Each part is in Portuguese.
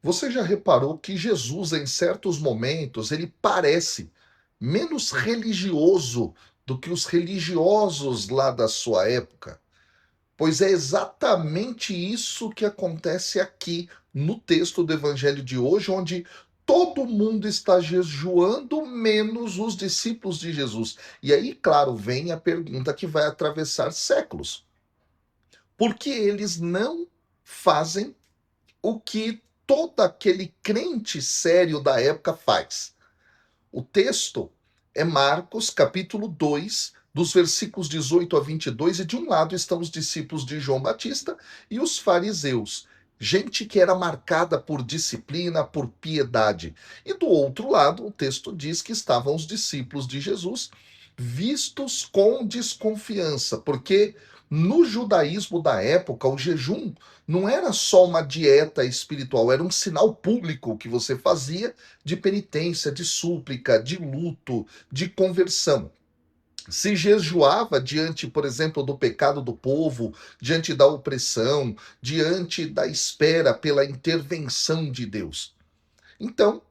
Você já reparou que Jesus, em certos momentos, ele parece menos religioso do que os religiosos lá da sua época? Pois é exatamente isso que acontece aqui no texto do Evangelho de hoje, onde todo mundo está jejuando, menos os discípulos de Jesus. E aí, claro, vem a pergunta que vai atravessar séculos: por que eles não fazem o que todo aquele crente sério da época faz? O texto é Marcos, capítulo 2, dos versículos 18 a 22, e de um lado estão os discípulos de João Batista e os fariseus, gente que era marcada por disciplina, por piedade. E do outro lado, o texto diz que estavam os discípulos de Jesus, vistos com desconfiança, porque no judaísmo da época, o jejum não era só uma dieta espiritual, era um sinal público que você fazia de penitência, de súplica, de luto, de conversão. Se jejuava diante, por exemplo, do pecado do povo, diante da opressão, diante da espera pela intervenção de Deus. Então,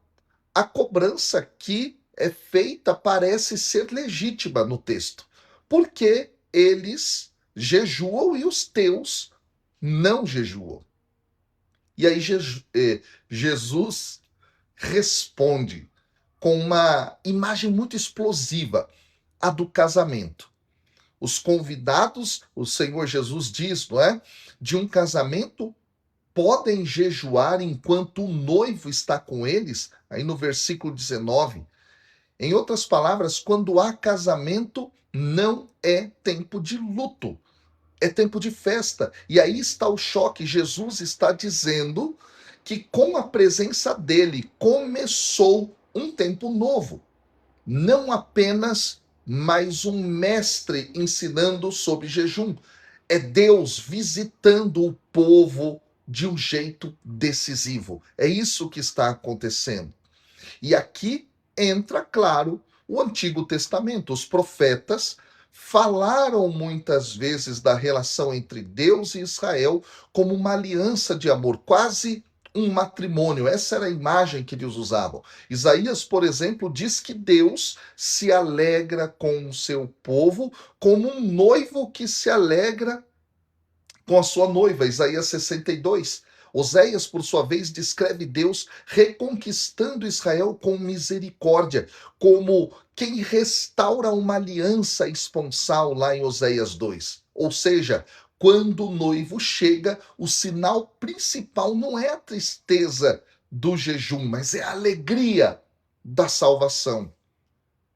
a cobrança que é feita parece ser legítima no texto, porque eles jejuam e os teus não jejuam. E aí Jesus responde com uma imagem muito explosiva, a do casamento. Os convidados, o Senhor Jesus diz, não é? De um casamento podem jejuar enquanto o noivo está com eles, aí no versículo 19. Em outras palavras, quando há casamento, não é tempo de luto, é tempo de festa. E aí está o choque. Jesus está dizendo que com a presença dele começou um tempo novo. Não apenas mais um mestre ensinando sobre jejum. É Deus visitando o povo de um jeito decisivo. É isso que está acontecendo. E aqui entra, claro, o Antigo Testamento. Os profetas falaram muitas vezes da relação entre Deus e Israel como uma aliança de amor, quase um matrimônio. Essa era a imagem que eles usavam. Isaías, por exemplo, diz que Deus se alegra com o seu povo como um noivo que se alegra com a sua noiva, Isaías 62. Oséias, por sua vez, descreve Deus reconquistando Israel com misericórdia, como quem restaura uma aliança esponsal lá em Oséias 2. Ou seja, quando o noivo chega, o sinal principal não é a tristeza do jejum, mas é a alegria da salvação.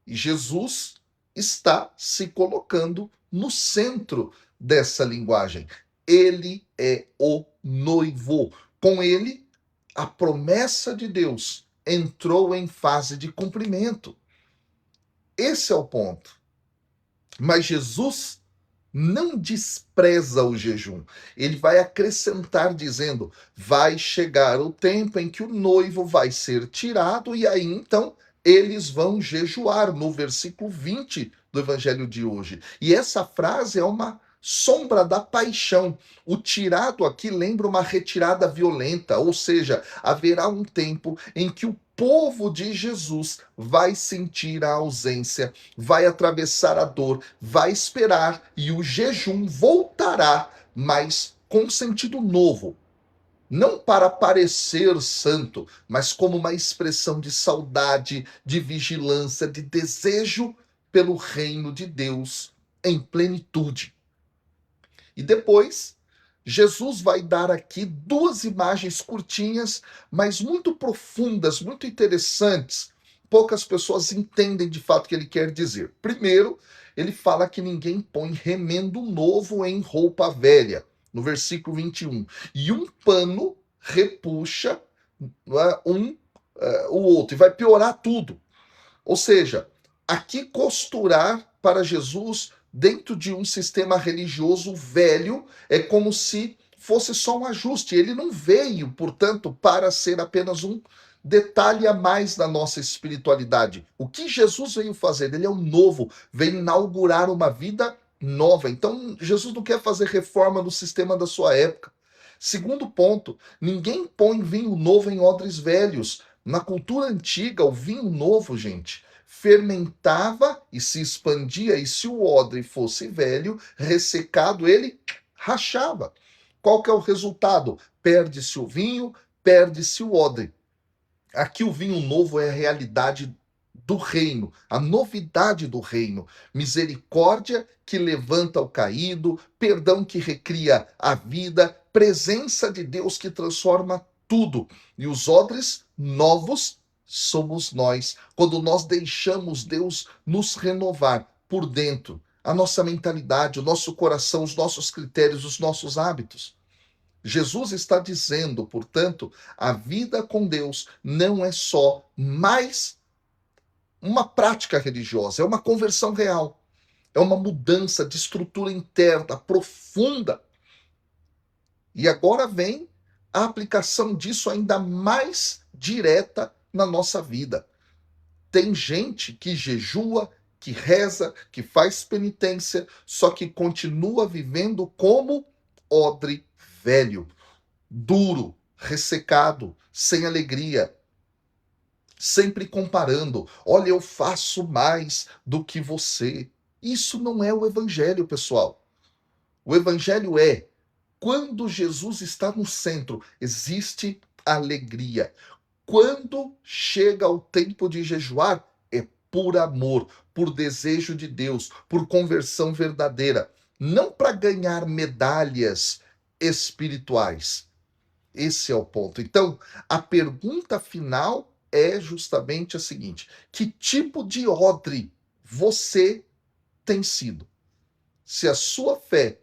E Jesus está se colocando no centro dessa linguagem. Ele é o noivo. Com ele, a promessa de Deus entrou em fase de cumprimento. Esse é o ponto. Mas Jesus não despreza o jejum. Ele vai acrescentar dizendo: vai chegar o tempo em que o noivo vai ser tirado e aí então eles vão jejuar, no versículo 20 do evangelho de hoje. E essa frase é uma sombra da paixão. O tirado aqui lembra uma retirada violenta, ou seja, haverá um tempo em que o povo de Jesus vai sentir a ausência, vai atravessar a dor, vai esperar e o jejum voltará, mas com sentido novo. Não para parecer santo, mas como uma expressão de saudade, de vigilância, de desejo pelo reino de Deus em plenitude. E depois, Jesus vai dar aqui duas imagens curtinhas, mas muito profundas, muito interessantes. Poucas pessoas entendem de fato o que ele quer dizer. Primeiro, ele fala que ninguém põe remendo novo em roupa velha, no versículo 21. E um pano repuxa o outro, e vai piorar tudo. Ou seja, aqui costurar para Jesus dentro de um sistema religioso velho é como se fosse só um ajuste. Ele não veio, portanto, para ser apenas um detalhe a mais da nossa espiritualidade. O que Jesus veio fazer? Ele é o novo, veio inaugurar uma vida nova. Então, Jesus não quer fazer reforma no sistema da sua época. Segundo ponto, ninguém põe vinho novo em odres velhos. Na cultura antiga, o vinho novo, gente, fermentava e se expandia, e se o odre fosse velho, ressecado, ele rachava. Qual que é o resultado? Perde-se o vinho, perde-se o odre. Aqui o vinho novo é a realidade do reino, a novidade do reino. Misericórdia que levanta o caído, perdão que recria a vida, presença de Deus que transforma tudo. E os odres novos somos nós, quando nós deixamos Deus nos renovar por dentro, a nossa mentalidade, o nosso coração, os nossos critérios, os nossos hábitos. Jesus está dizendo, portanto, a vida com Deus não é só mais uma prática religiosa, é uma conversão real, é uma mudança de estrutura interna profunda. E agora vem a aplicação disso ainda mais direta na nossa vida. Tem gente que jejua, que reza, que faz penitência, só que continua vivendo como odre velho, duro, ressecado, sem alegria, sempre comparando. Olha, eu faço mais do que você. Isso não é o evangelho, pessoal. O evangelho é quando Jesus está no centro, existe alegria. Quando chega o tempo de jejuar, é por amor, por desejo de Deus, por conversão verdadeira, não para ganhar medalhas espirituais. Esse é o ponto. Então, a pergunta final é justamente a seguinte: que tipo de odre você tem sido? Se a sua fé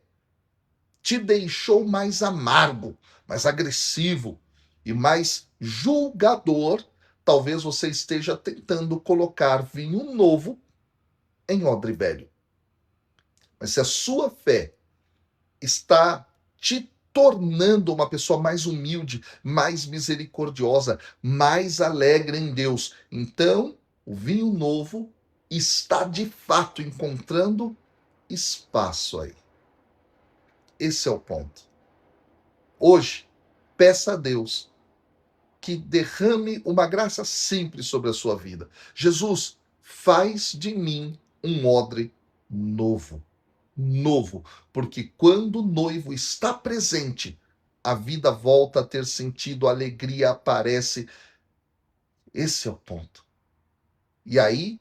te deixou mais amargo, mais agressivo e mais julgador, talvez você esteja tentando colocar vinho novo em odre velho. Mas se a sua fé está te tornando uma pessoa mais humilde, mais misericordiosa, mais alegre em Deus, então o vinho novo está de fato encontrando espaço aí. Esse é o ponto. Hoje, peça a Deus que derrame uma graça simples sobre a sua vida. Jesus, faz de mim um odre novo. Novo, porque quando o noivo está presente, a vida volta a ter sentido, a alegria aparece. Esse é o ponto. E aí,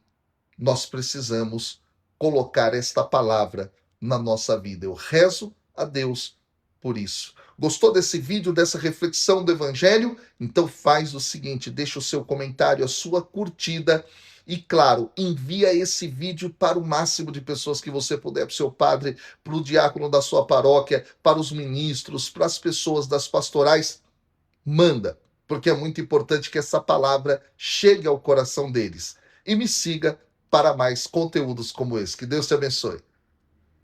nós precisamos colocar esta palavra na nossa vida. Eu rezo a Deus por isso. Gostou desse vídeo, dessa reflexão do Evangelho? Então faz o seguinte, deixa o seu comentário, a sua curtida e, claro, envia esse vídeo para o máximo de pessoas que você puder, para o seu padre, para o diácono da sua paróquia, para os ministros, para as pessoas das pastorais. Manda, porque é muito importante que essa palavra chegue ao coração deles. E me siga para mais conteúdos como esse. Que Deus te abençoe.